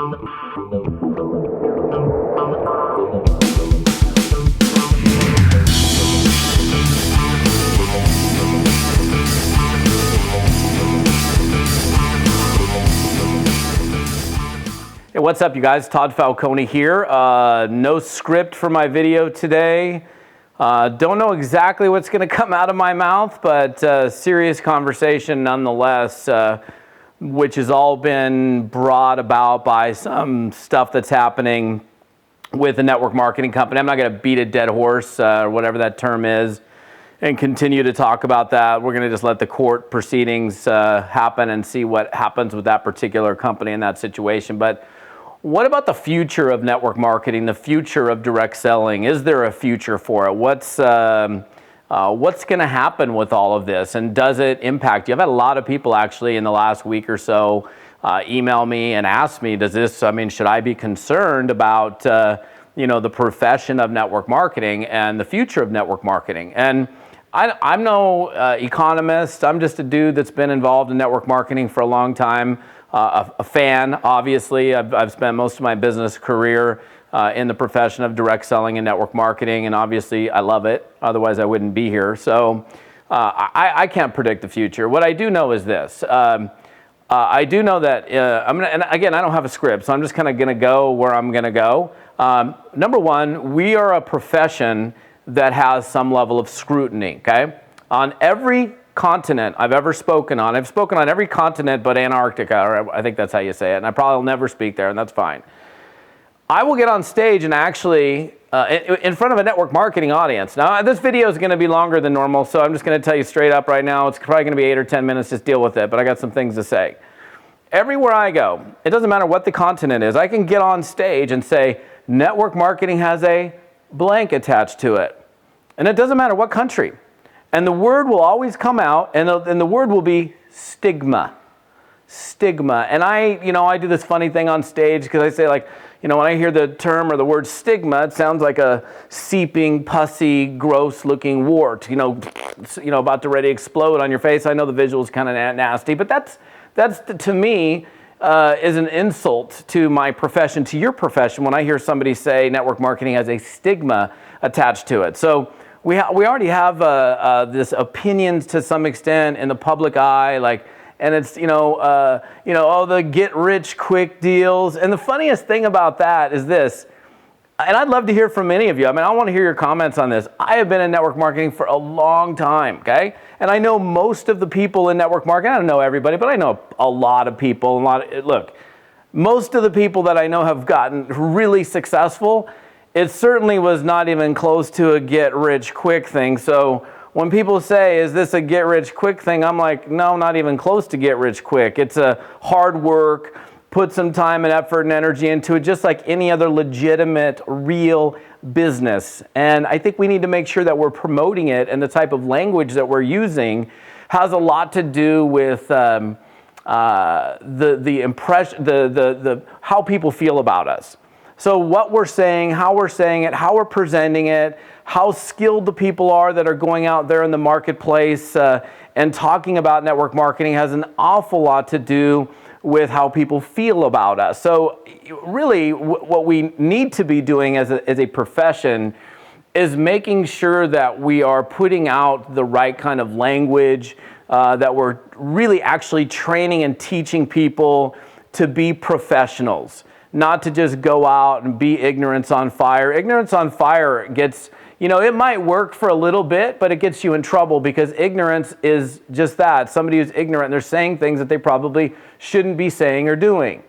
Hey, what's up, you guys? Todd Falcone here. No script for my video today. Don't know exactly what's going to come out of my mouth, but serious conversation nonetheless, which has all been brought about by some stuff that's happening with a network marketing company. I'm not going to beat a dead horse, or whatever that term is, and continue to talk about that. We're going to just let the court proceedings happen and see what happens with that particular company in that situation. But what about the future of network marketing, the future of direct selling? Is there a future for it? What's going to happen with all of this, and does it impact you? I've had a lot of people actually in the last week or so email me and ask me, should I be concerned about the profession of network marketing and the future of network marketing? And I'm no economist. I'm just a dude that's been involved in network marketing for a long time. A fan, obviously. I've spent most of my business career in the profession of direct selling and network marketing, and obviously I love it. Otherwise, I wouldn't be here. So I can't predict the future. What I do know is this. I do know that and again, I don't have a script, so I'm just kind of going to go where I'm going to go. Number one, we are a profession that has some level of scrutiny. Okay, on every continent I've ever spoken on. I've spoken on every continent but Antarctica, or I think that's how you say it, and I probably will never speak there, and that's fine. I will get on stage and actually, in front of a network marketing audience. Now, this video is going to be longer than normal, so I'm just going to tell you straight up right now, it's probably going to be 8 or 10 minutes, just deal with it, but I got some things to say. Everywhere I go, it doesn't matter what the continent is, I can get on stage and say, network marketing has a blank attached to it. And it doesn't matter what country. And the word will always come out, and the word will be stigma. Stigma. And I do this funny thing on stage because I say, when I hear the term or the word stigma, it sounds like a seeping, pussy, gross-looking wart, about to ready to explode on your face. I know the visual is kind of nasty, but that's to me is an insult to my profession, to your profession, when I hear somebody say network marketing has a stigma attached to it. So we already have this opinions to some extent in the public eye, and it's the get rich quick deals. And the funniest thing about that is this, and I'd love to hear from any of you. I want to hear your comments on this. I have been in network marketing for a long time, okay? And I know most of the people in network marketing. I don't know everybody, but I know a lot of people. Look, most of the people that I know have gotten really successful. It certainly was not even close to a get-rich-quick thing. So when people say, is this a get-rich-quick thing? I'm like, no, not even close to get-rich-quick. It's a hard work, put some time and effort and energy into it, just like any other legitimate, real business. And I think we need to make sure that we're promoting it, and the type of language that we're using has a lot to do with the impression, how people feel about us. So what we're saying, how we're saying it, how we're presenting it, how skilled the people are that are going out there in the marketplace and talking about network marketing has an awful lot to do with how people feel about us. So really what we need to be doing as a profession is making sure that we are putting out the right kind of language, that we're really actually training and teaching people to be professionals. Not to just go out and be ignorance on fire. Ignorance on fire gets, it might work for a little bit, but it gets you in trouble because ignorance is just that. Somebody who's ignorant, they're saying things that they probably shouldn't be saying or doing.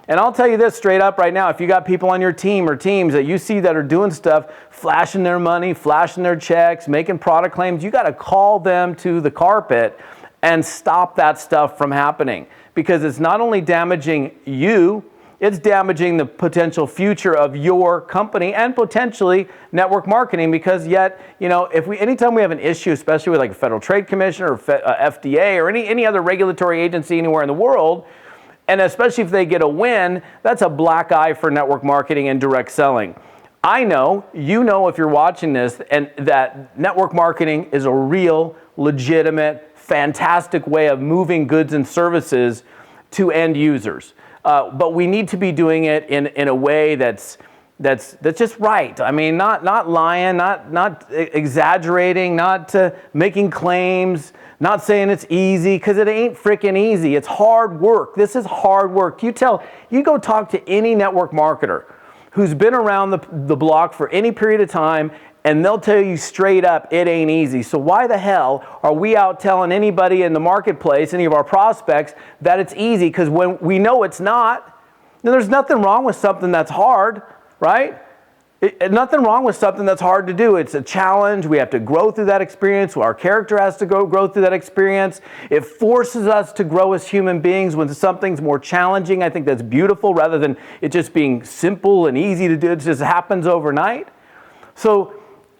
And I'll tell you this straight up right now, if you got people on your team or teams that you see that are doing stuff, flashing their money, flashing their checks, making product claims, you got to call them to the carpet and stop that stuff from happening, because it's not only damaging you, it's damaging the potential future of your company and potentially network marketing, because anytime we have an issue, especially with like a Federal Trade Commission or FDA or any other regulatory agency anywhere in the world, and especially if they get a win, that's a black eye for network marketing and direct selling. I know, if you're watching this, and that network marketing is a real, legitimate, fantastic way of moving goods and services to end users. but we need to be doing it in a way that's just right. I mean, not lying, not exaggerating, not making claims, not saying it's easy, because it ain't freaking easy. It's hard work. This is hard work. You go talk to any network marketer who's been around the block for any period of time, and they'll tell you straight up, it ain't easy. So why the hell are we out telling anybody in the marketplace, any of our prospects, that it's easy? Because when we know it's not, then there's nothing wrong with something that's hard, right? Nothing wrong with something that's hard to do. It's a challenge. We have to grow through that experience. Our character has to grow through that experience. It forces us to grow as human beings when something's more challenging. I think that's beautiful, rather than it just being simple and easy to do. It just happens overnight. So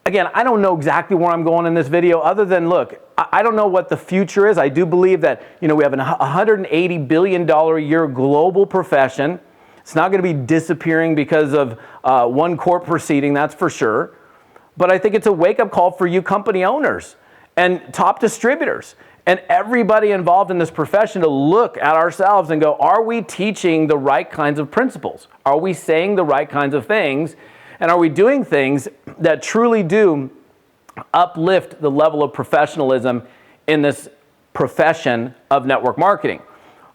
again, I don't know exactly where I'm going in this video, other than, look, I don't know what the future is. I do believe that, we have a $180 billion a year global profession. It's not going to be disappearing because of one court proceeding, that's for sure. But I think it's a wake-up call for you company owners and top distributors and everybody involved in this profession to look at ourselves and go, are we teaching the right kinds of principles? Are we saying the right kinds of things? And are we doing things that truly do uplift the level of professionalism in this profession of network marketing?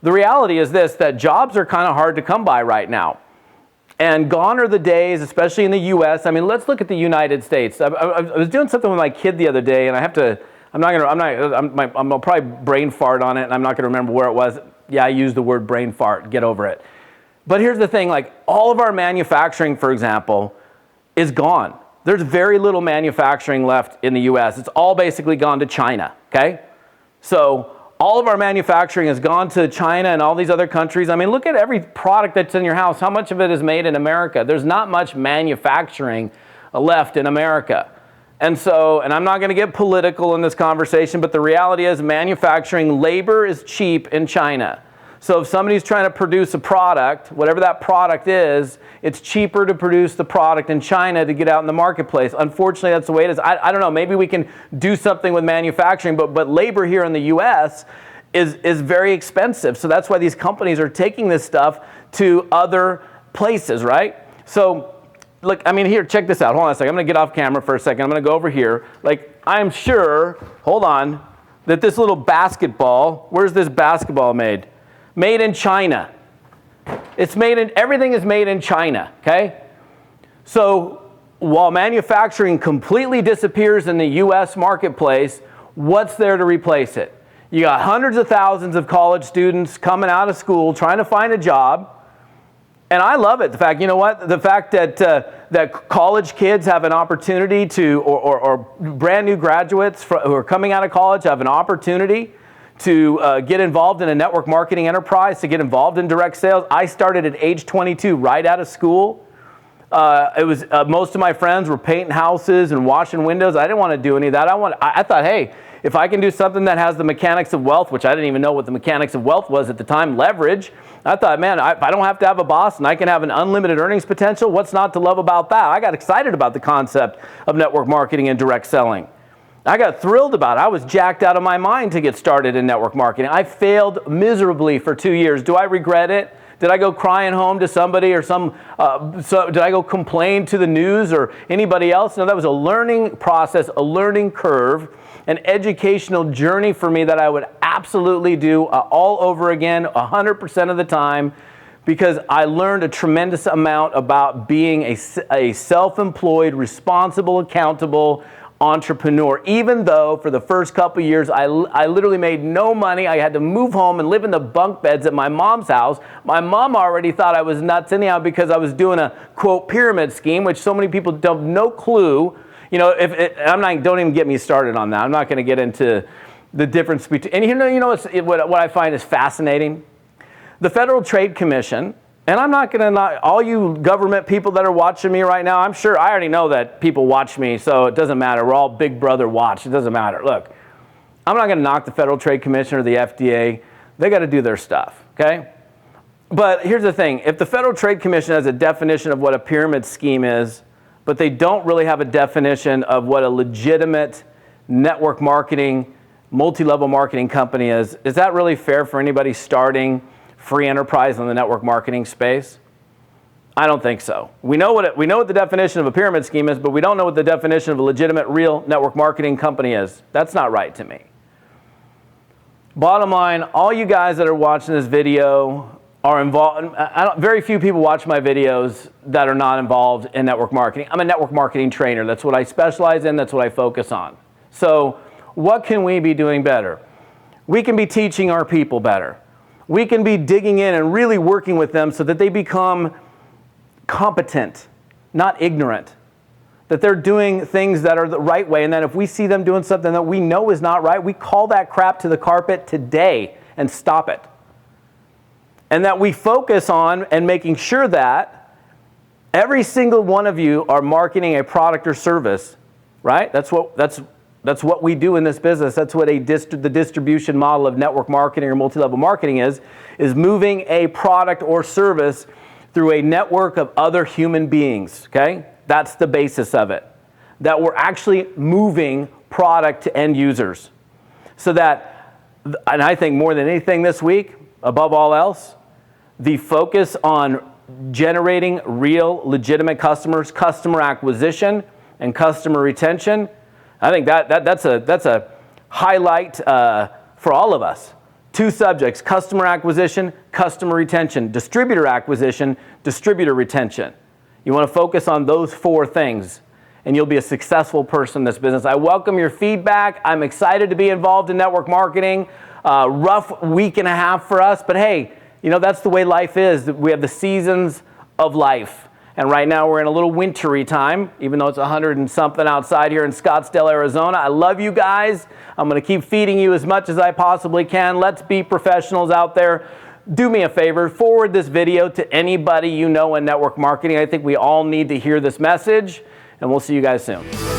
The reality is this, that jobs are kind of hard to come by right now. And gone are the days, especially in the US. I mean, let's look at the United States. I was doing something with my kid the other day, and I'll probably brain fart on it, and I'm not gonna remember where it was. Yeah, I used the word brain fart, get over it. But here's the thing, like all of our manufacturing, for example, is gone. There's very little manufacturing left in the US. It's all basically gone to China, okay? So all of our manufacturing has gone to China and all these other countries. I mean, look at every product that's in your house. How much of it is made in America? There's not much manufacturing left in America. And I'm not going to get political in this conversation, but the reality is manufacturing labor is cheap in China. So if somebody's trying to produce a product, whatever that product is, it's cheaper to produce the product in China to get out in the marketplace. Unfortunately, that's the way it is. I don't know, maybe we can do something with manufacturing, but labor here in the US is very expensive. So that's why these companies are taking this stuff to other places, right? So look, I mean, here, check this out. Hold on a second. I'm going to get off camera for a second. I'm going to go over here. Like, I'm sure, hold on, that this little basketball, where's this basketball made? Made in China. Everything is made in China, okay? So while manufacturing completely disappears in the US marketplace, what's there to replace it? You got hundreds of thousands of college students coming out of school trying to find a job. And I love it. The fact, you know what? The fact that college kids have an opportunity to, or brand new graduates who are coming out of college have an opportunity to get involved in a network marketing enterprise, to get involved in direct sales. I started at age 22, right out of school. Most of my friends were painting houses and washing windows. I didn't want to do any of that. I thought, hey, if I can do something that has the mechanics of wealth, which I didn't even know what the mechanics of wealth was at the time, leverage. I thought, man, if I don't have to have a boss and I can have an unlimited earnings potential, what's not to love about that? I got excited about the concept of network marketing and direct selling. I got thrilled about it. I was jacked out of my mind to get started in network marketing. I failed miserably for 2 years. Do I regret it? Did I go crying home to somebody or did I go complain to the news or anybody else? No, that was a learning process, a learning curve, an educational journey for me that I would absolutely do all over again 100% of the time, because I learned a tremendous amount about being a self-employed, responsible, accountable entrepreneur. Even though for the first couple of years I literally made no money. I had to move home and live in the bunk beds at my mom's house. My mom already thought I was nuts anyhow, because I was doing a quote pyramid scheme, which so many people don't have no clue. You know, don't even get me started on that. I'm not going to get into the difference between, and you know what I find is fascinating? The Federal Trade Commission, and I'm not going to, all you government people that are watching me right now, I'm sure I already know that people watch me, so it doesn't matter. We're all Big Brother watch. It doesn't matter. Look, I'm not going to knock the Federal Trade Commission or the FDA. They got to do their stuff, okay? But here's the thing. If the Federal Trade Commission has a definition of what a pyramid scheme is, but they don't really have a definition of what a legitimate network marketing, multi-level marketing company is that really fair for anybody starting free enterprise in the network marketing space? I don't think so. We know what the definition of a pyramid scheme is, but we don't know what the definition of a legitimate, real network marketing company is. That's not right to me. Bottom line, all you guys that are watching this video are involved. Very few people watch my videos that are not involved in network marketing. I'm a network marketing trainer. That's what I specialize in. That's what I focus on. So what can we be doing better? We can be teaching our people better. We can be digging in and really working with them so that they become competent, not ignorant. That they're doing things that are the right way, and then if we see them doing something that we know is not right, we call that crap to the carpet today and stop it. And that we focus on and making sure that every single one of you are marketing a product or service, right? That's what we do in this business. That's what the distribution model of network marketing or multi-level marketing is moving a product or service through a network of other human beings, okay? That's the basis of it. That we're actually moving product to end users. So that, and I think more than anything this week, above all else, the focus on generating real, legitimate customers, customer acquisition, and customer retention, I think that's a highlight for all of us. Two subjects: customer acquisition, customer retention, distributor acquisition, distributor retention. You want to focus on those four things, and you'll be a successful person in this business. I welcome your feedback. I'm excited to be involved in network marketing. Rough week and a half for us, but hey, you know, that's the way life is. We have the seasons of life. And right now we're in a little wintry time, even though it's 100 and something outside here in Scottsdale, Arizona. I love you guys. I'm going to keep feeding you as much as I possibly can. Let's be professionals out there. Do me a favor, forward this video to anybody you know in network marketing. I think we all need to hear this message, and we'll see you guys soon.